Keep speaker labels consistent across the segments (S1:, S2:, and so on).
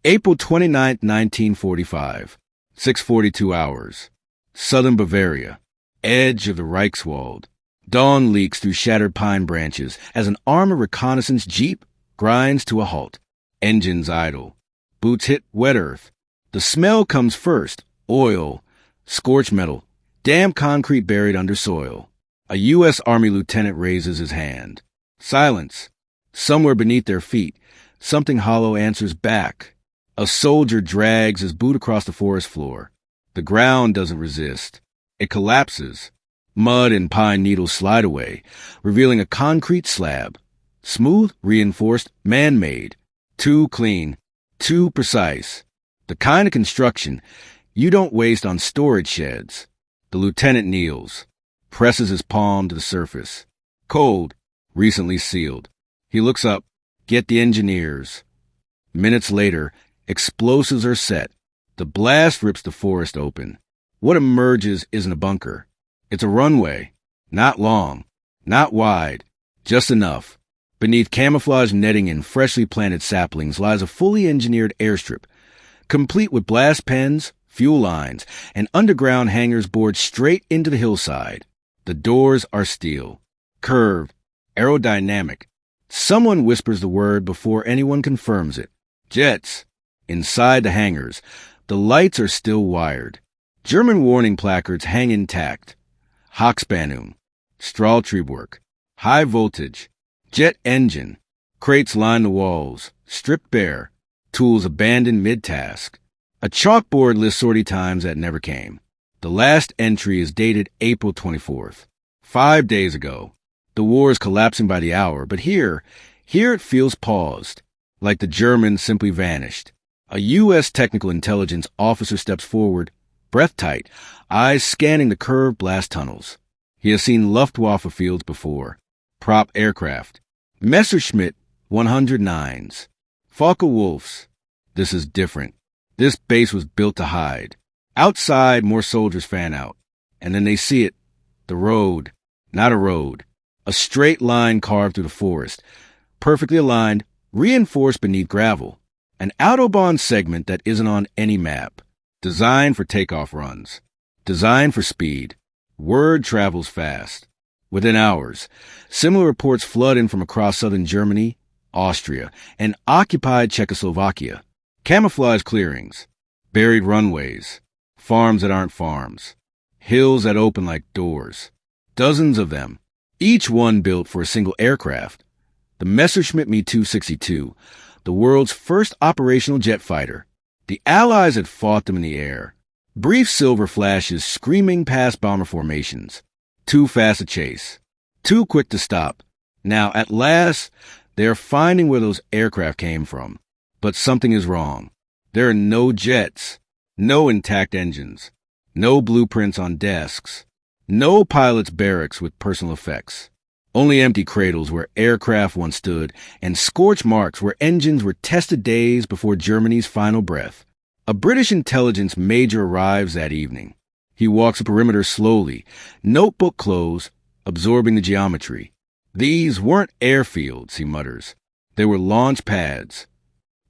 S1: April 29, 1945, 6:42 hours. Southern Bavaria, edge of the Reichswald. Dawn leaks through shattered pine branches as an armored reconnaissance jeep grinds to a halt. Engines idle. Boots hit wet earth. The smell comes first. Oil, scorched metal, damp concrete buried under soil. A U.S. Army lieutenant raises his hand. Silence. Somewhere beneath their feet, something hollow answers back. A soldier drags his boot across the forest floor. The ground doesn't resist. It collapses. Mud and pine needles slide away, revealing a concrete slab. Smooth, reinforced, man-made. Too clean, too precise. The kind of construction you don't waste on storage sheds. The lieutenant kneels, presses his palm to the surface. Cold, recently sealed. He looks up. Get the engineers. Minutes later, explosives are set. The blast rips the forest open. What emerges isn't a bunker. It's a runway. Not long, not wide, just enough. Beneath camouflage netting and freshly planted saplings lies a fully engineered airstrip, complete with blast pens, fuel lines, and underground hangars bored straight into the hillside. The doors are steel, curved, aerodynamic. Someone whispers the word before anyone confirms it. Jets. Inside the hangars, the lights are still wired. German warning placards hang intact. Hochspannung, Strahltriebwerk, high voltage, jet engine. Crates line the walls, stripped bare, tools abandoned mid-task. A chalkboard lists sortie times that never came. The last entry is dated April 24th. 5 days ago. The war is collapsing by the hour, but here it feels paused, like the Germans simply vanished. A U.S. technical intelligence officer steps forward, breath tight, eyes scanning the curved blast tunnels. He has seen Luftwaffe fields before. Prop aircraft. Messerschmitt 109s. Focke-Wulfs. This is different. This base was built to hide. Outside, more soldiers fan out. And then they see it. The road. Not a road. A straight line carved through the forest. Perfectly aligned, reinforced beneath gravel. An Autobahn segment that isn't on any map. Designed for takeoff runs. Designed for speed. Word travels fast. Within hours, similar reports flood in from across southern Germany, Austria, and occupied Czechoslovakia. Camouflage clearings. Buried runways. Farms that aren't farms. Hills that open like doors. Dozens of them. Each one built for a single aircraft. The Messerschmitt Me-262, the world's first operational jet fighter. The Allies had fought them in the air. Brief silver flashes screaming past bomber formations. Too fast to chase. Too quick to stop. Now, at last, they are finding where those aircraft came from. But something is wrong. There are no jets. No intact engines. No blueprints on desks. No pilot's barracks with personal effects. Only empty cradles where aircraft once stood and scorch marks where engines were tested days before Germany's final breath. A British intelligence major arrives that evening. He walks the perimeter slowly, notebook closed, absorbing the geometry. These weren't airfields, he mutters. They were launch pads.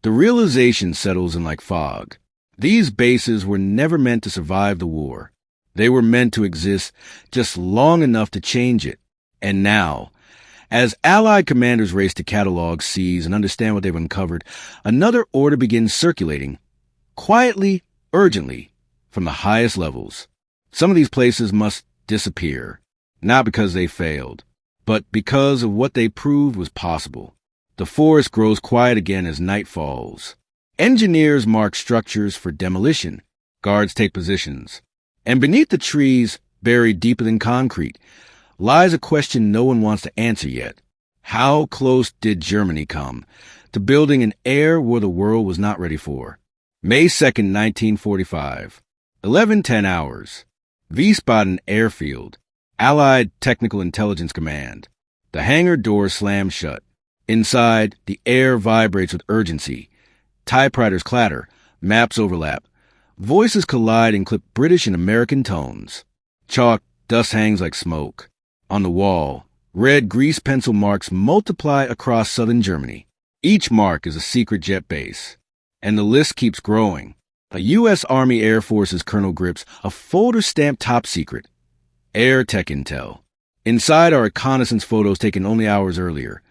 S1: The realization settles in like fog. These bases were never meant to survive the war. They were meant to exist just long enough to change it. And now, as Allied commanders race to catalog, seize, and understand what they've uncovered, another order begins circulating, quietly, urgently, from the highest levels. Some of these places must disappear, not because they failed, but because of what they proved was possible. The forest grows quiet again as night falls. Engineers mark structures for demolition. Guards take positions. And beneath the trees, buried deeper than concrete, lies a question no one wants to answer yet. How close did Germany come to building an air war the world was not ready for? May 2nd, 1945, 11:10 hours. Wiesbaden Airfield, Allied Technical Intelligence Command. The hangar doors slam shut. Inside, the air vibrates with urgency. Typewriters clatter, maps overlap. Voices collide and clip British and American tones. Chalk, dust hangs like smoke. On the wall, red grease pencil marks multiply across southern Germany. Each mark is a secret jet base. And the list keeps growing. A U.S. Army Air Force's colonel grips a folder stamped top secret. Air Tech Intel. Inside are reconnaissance photos taken only hours earlier.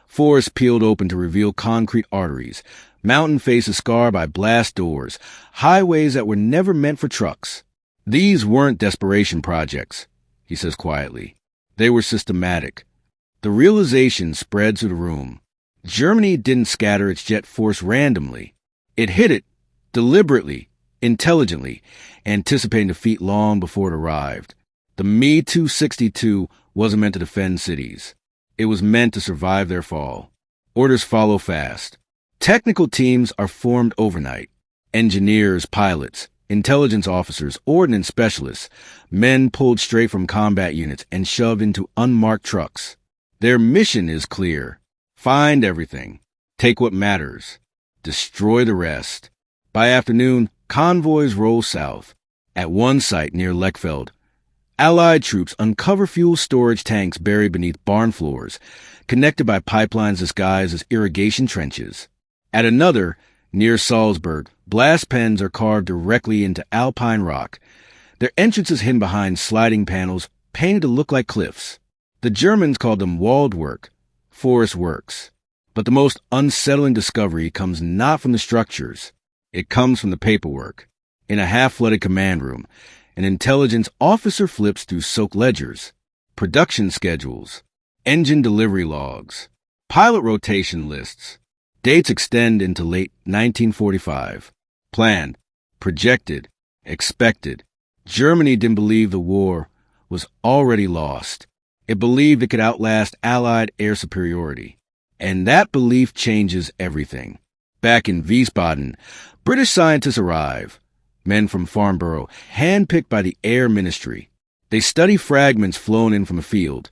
S1: Forests peeled open to reveal concrete arteries. Mountain faces scarred by blast doors. Highways that were never meant for trucks. These weren't desperation projects, he says quietly. They were systematic. The realization spread through the room. Germany didn't scatter its jet force randomly. It hit it, deliberately, intelligently, anticipating defeat long before it arrived. The Me-262 wasn't meant to defend cities. It was meant to survive their fall. Orders follow fast. Technical teams are formed overnight. Engineers, pilots, intelligence officers, ordnance specialists, men pulled straight from combat units and shoved into unmarked trucks. Their mission is clear. Find everything. Take what matters. Destroy the rest. By afternoon, convoys roll south. At one site near Lechfeld, Allied troops uncover fuel storage tanks buried beneath barn floors, connected by pipelines disguised as irrigation trenches. At another, near Salzburg, blast pens are carved directly into alpine rock, their entrances hidden behind sliding panels painted to look like cliffs. The Germans called them walled work, forest works. But the most unsettling discovery comes not from the structures. It comes from the paperwork. In a half-flooded command room, an intelligence officer flips through soaked ledgers, production schedules, engine delivery logs, pilot rotation lists. Dates extend into late 1945. Planned, projected, expected. Germany didn't believe the war was already lost. It believed it could outlast Allied air superiority. And that belief changes everything. Back in Wiesbaden, British scientists arrive. Men from Farnborough, handpicked by the Air Ministry. They study fragments flown in from a field,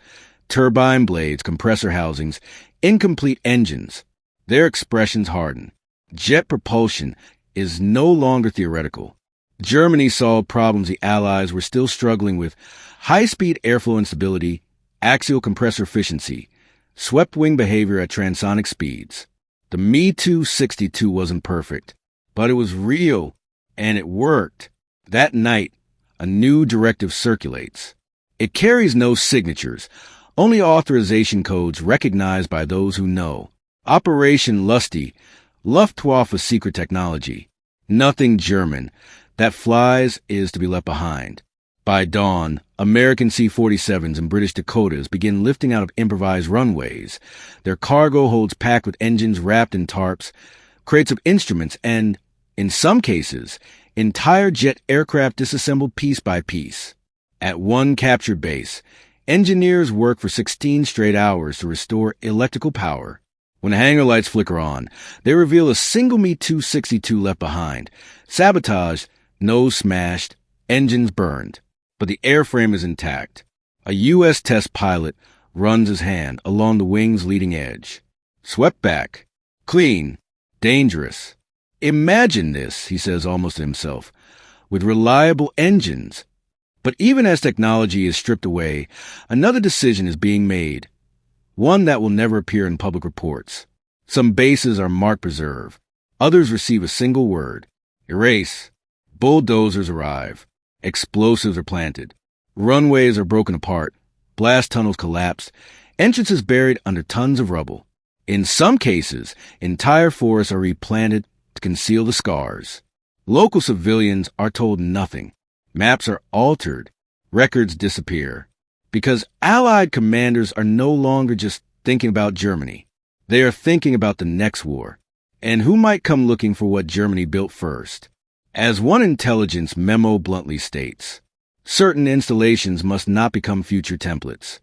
S1: turbine blades, compressor housings, incomplete engines. Their expressions harden. Jet propulsion is no longer theoretical. Germany solved problems the Allies were still struggling with: high-speed airflow instability, axial compressor efficiency, swept-wing behavior at transonic speeds. The Me-262 wasn't perfect, but it was real. And it worked. That night, a new directive circulates. It carries no signatures, only authorization codes recognized by those who know. Operation Lusty, Luftwaffe secret technology. Nothing German that flies is to be left behind. By dawn, American C-47s and British Dakotas begin lifting out of improvised runways. Their cargo holds packed with engines wrapped in tarps, crates of instruments, and in some cases, entire jet aircraft disassembled piece by piece. At one captured base, engineers work for 16 straight hours to restore electrical power. When the hangar lights flicker on, they reveal a single Me-262 left behind. Sabotage, nose smashed, engines burned. But the airframe is intact. A U.S. test pilot runs his hand along the wing's leading edge. Swept back. Clean. Dangerous. Imagine this, he says almost to himself, with reliable engines. But even as technology is stripped away, another decision is being made, one that will never appear in public reports. Some bases are marked preserve. Others receive a single word: erase. Bulldozers arrive. Explosives are planted. Runways are broken apart. Blast tunnels collapsed. Entrances buried under tons of rubble. In some cases, entire forests are replanted to conceal the scars. Local civilians are told nothing. Maps are altered. Records disappear. Because Allied commanders are no longer just thinking about Germany. They are thinking about the next war, and who might come looking for what Germany built first. As one intelligence memo bluntly states, certain installations must not become future templates.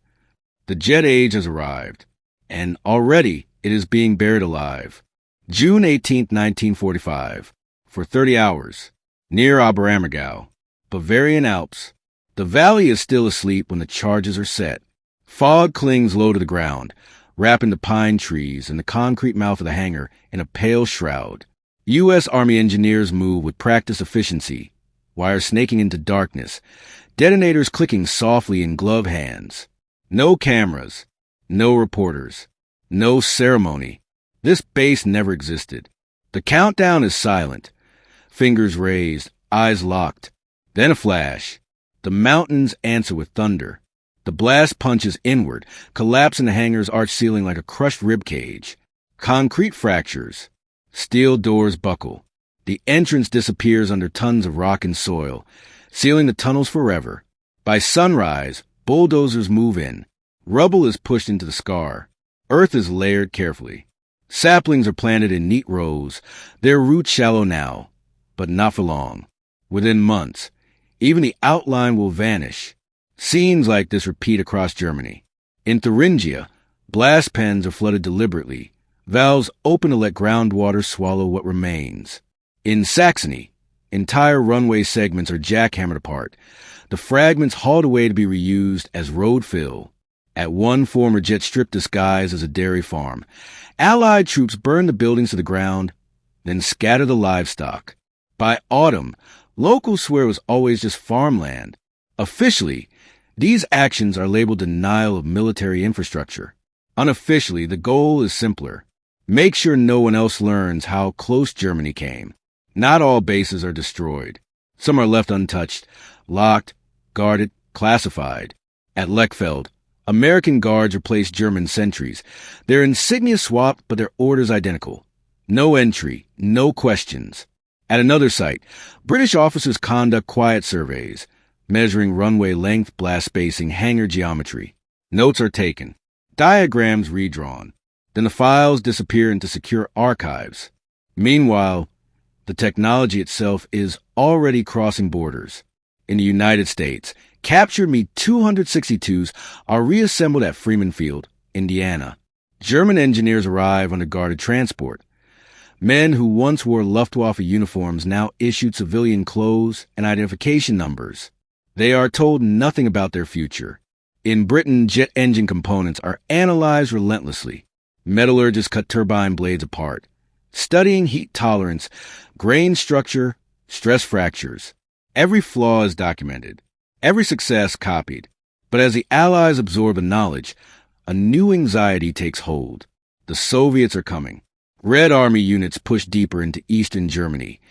S1: The jet age has arrived, and already it is being buried alive. June 18, 1945, for 30 hours, near Oberammergau, Bavarian Alps. The valley is still asleep when the charges are set. Fog clings low to the ground, wrapping the pine trees and the concrete mouth of the hangar in a pale shroud. U.S. Army engineers move with practiced efficiency, wires snaking into darkness, detonators clicking softly in gloved hands. No cameras, no reporters, no ceremony. This base never existed. The countdown is silent. Fingers raised, eyes locked. Then a flash. The mountains answer with thunder. The blast punches inward, collapsing the hangar's arch ceiling like a crushed rib cage. Concrete fractures. Steel doors buckle. The entrance disappears under tons of rock and soil, sealing the tunnels forever. By sunrise, bulldozers move in. Rubble is pushed into the scar. Earth is layered carefully. Saplings are planted in neat rows, their roots shallow now, but not for long. Within months, even the outline will vanish. Scenes like this repeat across Germany. In Thuringia, blast pens are flooded deliberately, valves open to let groundwater swallow what remains. In Saxony, entire runway segments are jackhammered apart, the fragments hauled away to be reused as road fill. At one former jet strip disguised as a dairy farm, Allied troops burn the buildings to the ground, then scatter the livestock. By autumn, locals swear it was always just farmland. Officially, these actions are labeled denial of military infrastructure. Unofficially, the goal is simpler. Make sure no one else learns how close Germany came. Not all bases are destroyed. Some are left untouched, locked, guarded, classified. At Lechfeld, American guards replace German sentries. Their insignia swapped, but their orders identical. No entry, no questions. At another site, British officers conduct quiet surveys, measuring runway length, blast spacing, hangar geometry. Notes are taken, diagrams redrawn. Then the files disappear into secure archives. Meanwhile, the technology itself is already crossing borders. In the United States, captured Me-262s are reassembled at Freeman Field, Indiana. German engineers arrive under guarded transport. Men who once wore Luftwaffe uniforms now issued civilian clothes and identification numbers. They are told nothing about their future. In Britain, jet engine components are analyzed relentlessly. Metallurgists cut turbine blades apart, studying heat tolerance, grain structure, stress fractures. Every flaw is documented, every success copied. But as the Allies absorb the knowledge, a new anxiety takes hold. The Soviets are coming. Red Army units push deeper into eastern Germany,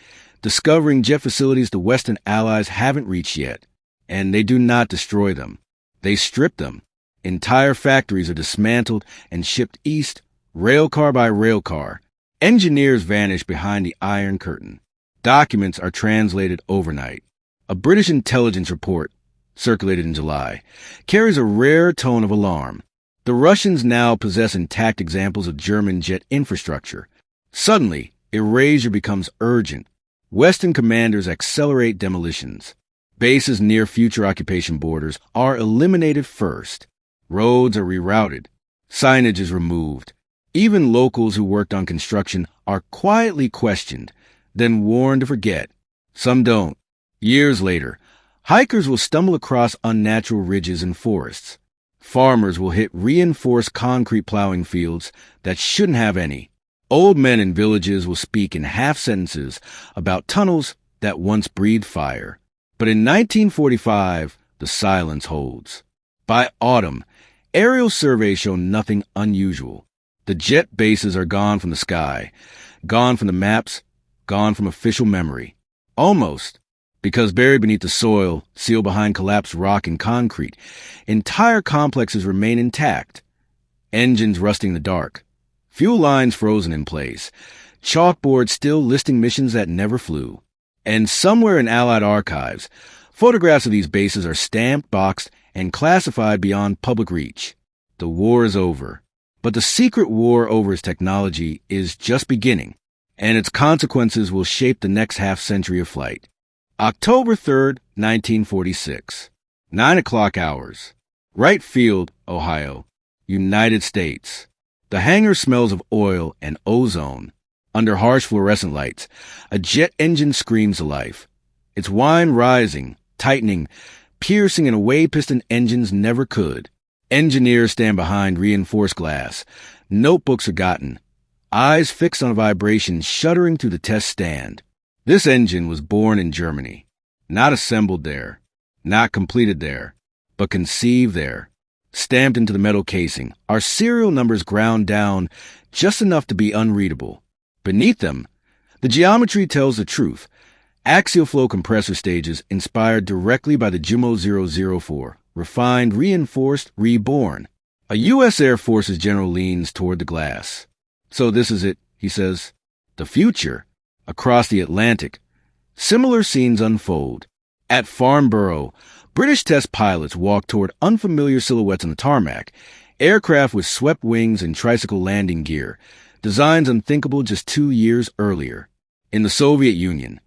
S1: discovering jet facilities the Western Allies haven't reached yet. And they do not destroy them. They strip them. Entire factories are dismantled and shipped east, railcar by railcar. Engineers vanish behind the Iron Curtain. Documents are translated overnight. A British intelligence report, circulated in July, carries a rare tone of alarm. The Russians now possess intact examples of German jet infrastructure. Suddenly, erasure becomes urgent. Western commanders accelerate demolitions. Bases near future occupation borders are eliminated first. Roads are rerouted. Signage is removed. Even locals who worked on construction are quietly questioned, then warned to forget. Some don't. Years later, hikers will stumble across unnatural ridges and forests. Farmers will hit reinforced concrete plowing fields that shouldn't have any. Old men in villages will speak in half sentences about tunnels that once breathed fire. But in 1945, the silence holds. By autumn, aerial surveys show nothing unusual. The jet bases are gone from the sky, gone from the maps, gone from official memory. Almost. Because buried beneath the soil, sealed behind collapsed rock and concrete, entire complexes remain intact. Engines rusting in the dark. Fuel lines frozen in place. Chalkboards still listing missions that never flew. And somewhere in Allied archives, photographs of these bases are stamped, boxed, and classified beyond public reach. The war is over. But the secret war over its technology is just beginning, and its consequences will shape the next half-century of flight. October 3rd, 1946. 9 o'clock hours. Wright Field, Ohio, United States. The hangar smells of oil and ozone. Under harsh fluorescent lights, a jet engine screams to life. Its whine rising, tightening, piercing in a way piston engines never could. Engineers stand behind reinforced glass, notebooks forgotten, eyes fixed on a vibration shuddering through the test stand. This engine was born in Germany, not assembled there, not completed there, but conceived there. Stamped into the metal casing, are serial numbers ground down just enough to be unreadable. Beneath them, The geometry tells the truth. Axial flow compressor stages inspired directly by the WW004, refined, reinforced, reborn. A U.S. Air Force's general leans toward the glass. So this is it, he says. The future. Across the Atlantic, similar scenes unfold. At Farnborough, British test pilots walk toward unfamiliar silhouettes on the tarmac, aircraft with swept wings and tricycle landing gear, designs unthinkable just 2 years earlier. In the Soviet Union,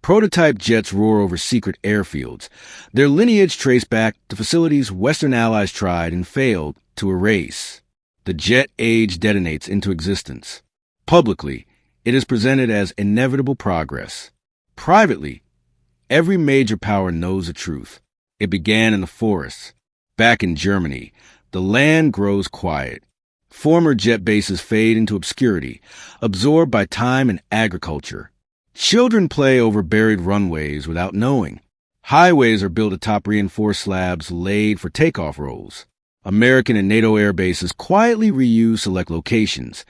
S1: prototype jets roar over secret airfields, their lineage traced back to facilities Western allies tried and failed to erase. The jet age detonates into existence. Publicly, it is presented as inevitable progress. Privately, every major power knows the truth. It began in the forests. Back in Germany, the land grows quiet. Former jet bases fade into obscurity, absorbed by time and agriculture. Children play over buried runways without knowing. Highways are built atop reinforced slabs laid for takeoff rolls. American and NATO air bases quietly reuse select locations,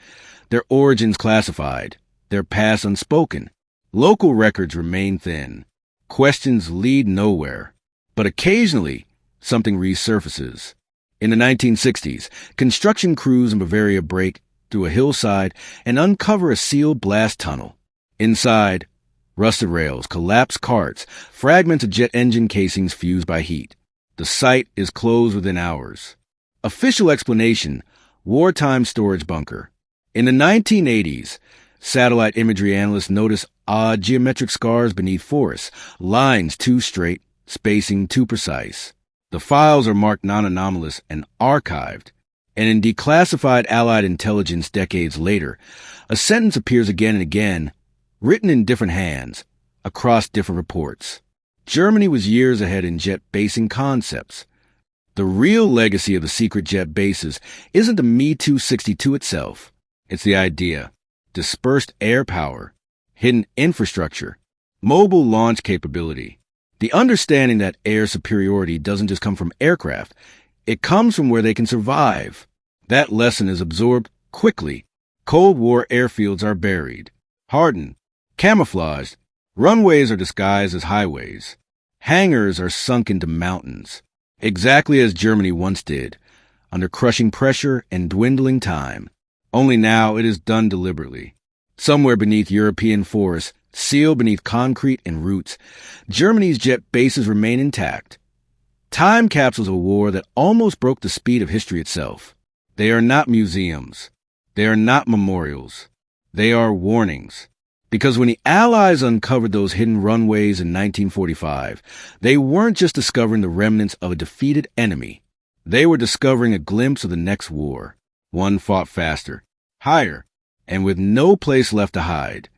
S1: their origins classified, their past unspoken. Local records remain thin. Questions lead nowhere. But occasionally, something resurfaces. In the 1960s, construction crews in Bavaria break through a hillside and uncover a sealed blast tunnel. Inside, rusted rails, collapsed carts, fragments of jet engine casings fused by heat. The site is closed within hours. Official explanation: wartime storage bunker. In the 1980s, satellite imagery analysts noticed odd geometric scars beneath forests, lines too straight, spacing too precise. The files are marked non-anomalous and archived, and in declassified Allied intelligence decades later, a sentence appears again and again, written in different hands, across different reports. Germany was years ahead in jet basing concepts. The real legacy of the secret jet bases isn't the Me-262 itself. It's the idea. Dispersed air power, hidden infrastructure, mobile launch capability. The understanding that air superiority doesn't just come from aircraft, it comes from where they can survive. That lesson is absorbed quickly. Cold War airfields are buried, hardened, camouflaged. Runways are disguised as highways. Hangars are sunk into mountains, exactly as Germany once did, under crushing pressure and dwindling time. Only now it is done deliberately. Somewhere beneath European forests, sealed beneath concrete and roots, Germany's jet bases remain intact. Time capsules of a war that almost broke the speed of history itself. They are not museums. They are not memorials. They are warnings. Because when the Allies uncovered those hidden runways in 1945, they weren't just discovering the remnants of a defeated enemy. They were discovering a glimpse of the next war. One fought faster, higher, and with no place left to hide.